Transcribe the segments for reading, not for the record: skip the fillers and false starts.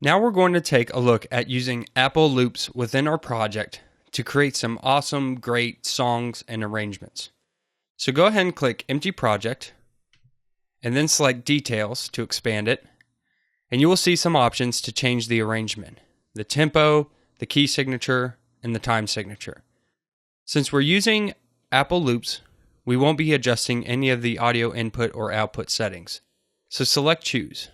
Now we're going to take a look at using Apple loops within our project to create some awesome, great songs and arrangements. So go ahead and click Empty Project, and then select Details to expand it, and you will see some options to change the arrangement: the tempo, the key signature, and the time signature. Since we're using Apple loops, we won't be adjusting any of the audio input or output settings. So select Choose.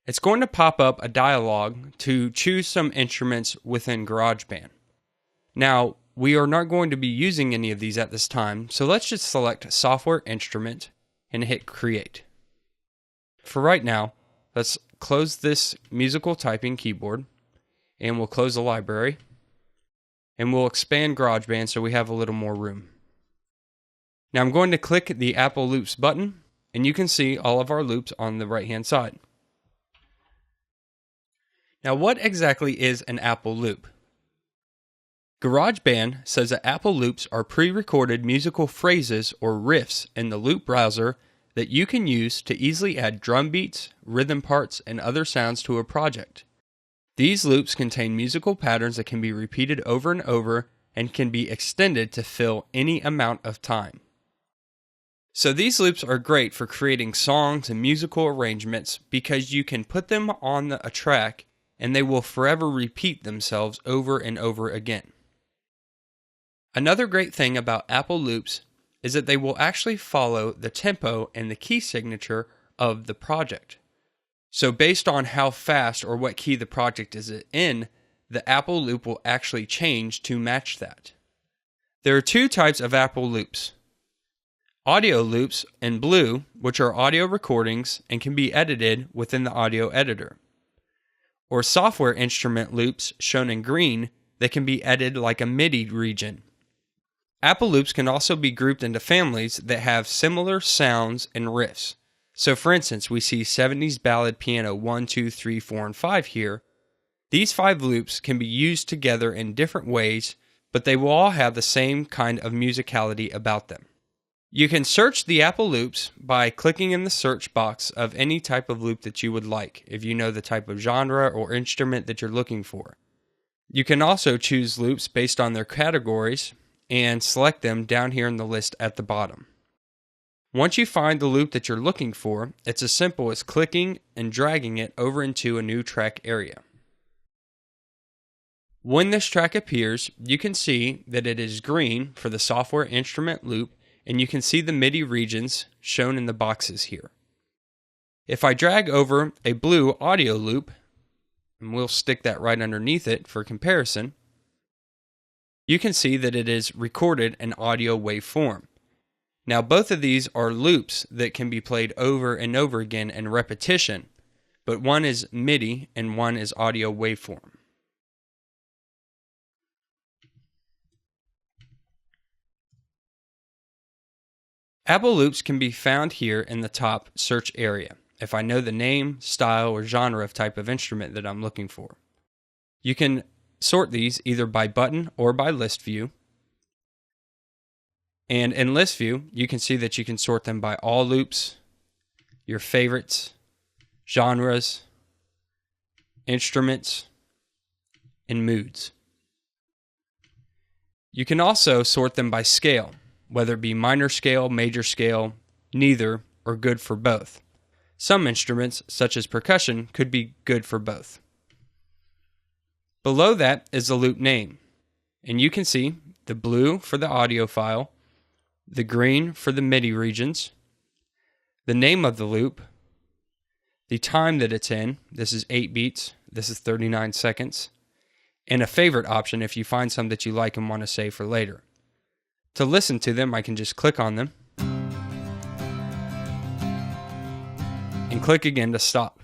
It's going to pop up a dialog to choose some instruments within GarageBand. Now, we are not going to be using any of these at this time, so let's just select Software Instrument and hit Create. For right now, let's close this musical typing keyboard, and we'll close the library, and we'll expand GarageBand so we have a little more room. Now I'm going to click the Apple Loops button, and you can see all of our loops on the right-hand side. Now, what exactly is an Apple loop? GarageBand says that Apple loops are pre-recorded musical phrases or riffs in the loop browser that you can use to easily add drum beats, rhythm parts, and other sounds to a project. These loops contain musical patterns that can be repeated over and over and can be extended to fill any amount of time. So these loops are great for creating songs and musical arrangements because you can put them on a track and they will forever repeat themselves over and over again. Another great thing about Apple loops is that they will actually follow the tempo and the key signature of the project. So based on how fast or what key the project is in, the Apple loop will actually change to match that. There are two types of Apple loops: audio loops in blue, which are audio recordings and can be edited within the audio editor, or software instrument loops shown in green that can be edited like a MIDI region. Apple loops can also be grouped into families that have similar sounds and riffs. So for instance, we see 70s ballad piano 1, 2, 3, 4, and 5 here. These 5 loops can be used together in different ways, but they will all have the same kind of musicality about them. You can search the Apple loops by clicking in the search box of any type of loop that you would like, if you know the type of genre or instrument that you're looking for. You can also choose loops based on their categories and select them down here in the list at the bottom. Once you find the loop that you're looking for, it's as simple as clicking and dragging it over into a new track area. When this track appears, you can see that it is green for the software instrument loop, and you can see the MIDI regions shown in the boxes here. If I drag over a blue audio loop, and we'll stick that right underneath it for comparison, you can see that it is recorded in audio waveform. Now both of these are loops that can be played over and over again in repetition, but one is MIDI and one is audio waveform. Apple loops can be found here in the top search area if I know the name, style, or genre of type of instrument that I'm looking for. You can sort these either by button or by list view. And in list view, you can see that you can sort them by all loops, your favorites, genres, instruments, and moods. You can also sort them by scale, whether it be minor scale, major scale, neither, or good for both. Some instruments, such as percussion, could be good for both. Below that is the loop name, and you can see the blue for the audio file, the green for the MIDI regions, the name of the loop, the time that it's in, this is 8 beats, this is 39 seconds, and a favorite option if you find some that you like and want to save for later. To listen to them, I can just click on them and click again to stop.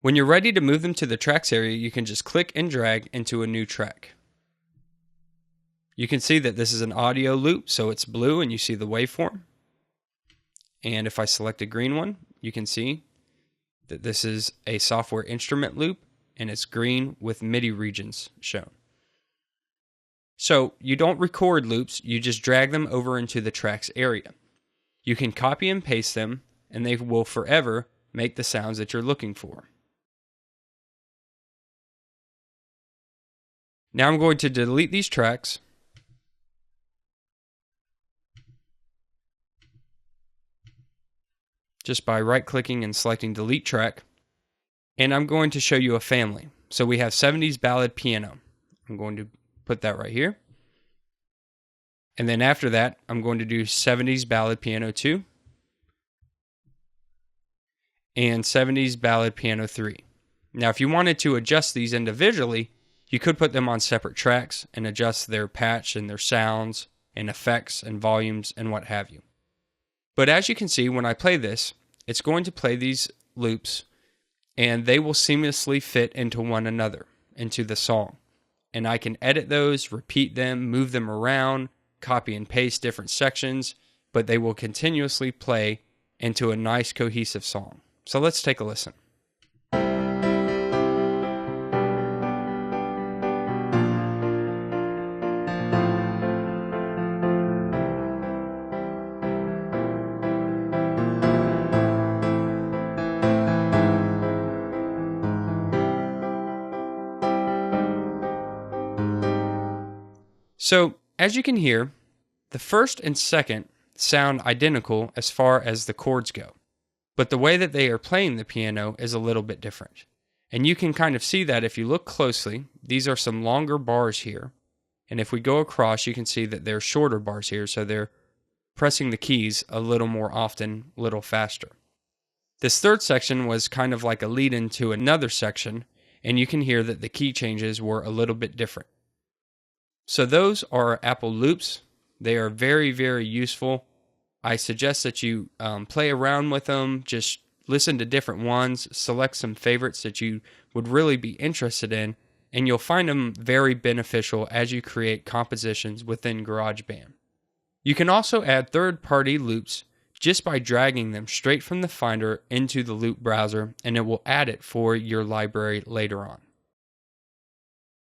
When you're ready to move them to the tracks area, you can just click and drag into a new track. You can see that this is an audio loop, so it's blue and you see the waveform. And if I select a green one, you can see that this is a software instrument loop and it's green with MIDI regions shown. So you don't record loops, you just drag them over into the tracks area. You can copy and paste them and they will forever make the sounds that you're looking for. Now I'm going to delete these tracks. Just by right-clicking and selecting Delete Track. And I'm going to show you a family. So we have 70s Ballad Piano. I'm going to put that right here. And then after that, I'm going to do 70s Ballad Piano 2 and 70s Ballad Piano 3. Now, if you wanted to adjust these individually, you could put them on separate tracks and adjust their patch and their sounds and effects and volumes and what have you. But as you can see, when I play this, it's going to play these loops and they will seamlessly fit into one another, into the song. And I can edit those, repeat them, move them around, copy and paste different sections, but they will continuously play into a nice cohesive song. So let's take a listen. So, as you can hear, the first and second sound identical as far as the chords go, but the way that they are playing the piano is a little bit different. And you can kind of see that if you look closely. These are some longer bars here, and if we go across, you can see that they're shorter bars here, so they're pressing the keys a little more often, a little faster. This third section was kind of like a lead-in to another section, and you can hear that the key changes were a little bit different. So those are Apple loops. They are very, very useful. I suggest that you play around with them. Just listen to different ones. Select some favorites that you would really be interested in. And you'll find them very beneficial as you create compositions within GarageBand. You can also add third-party loops just by dragging them straight from the Finder into the loop browser, and it will add it for your library later on.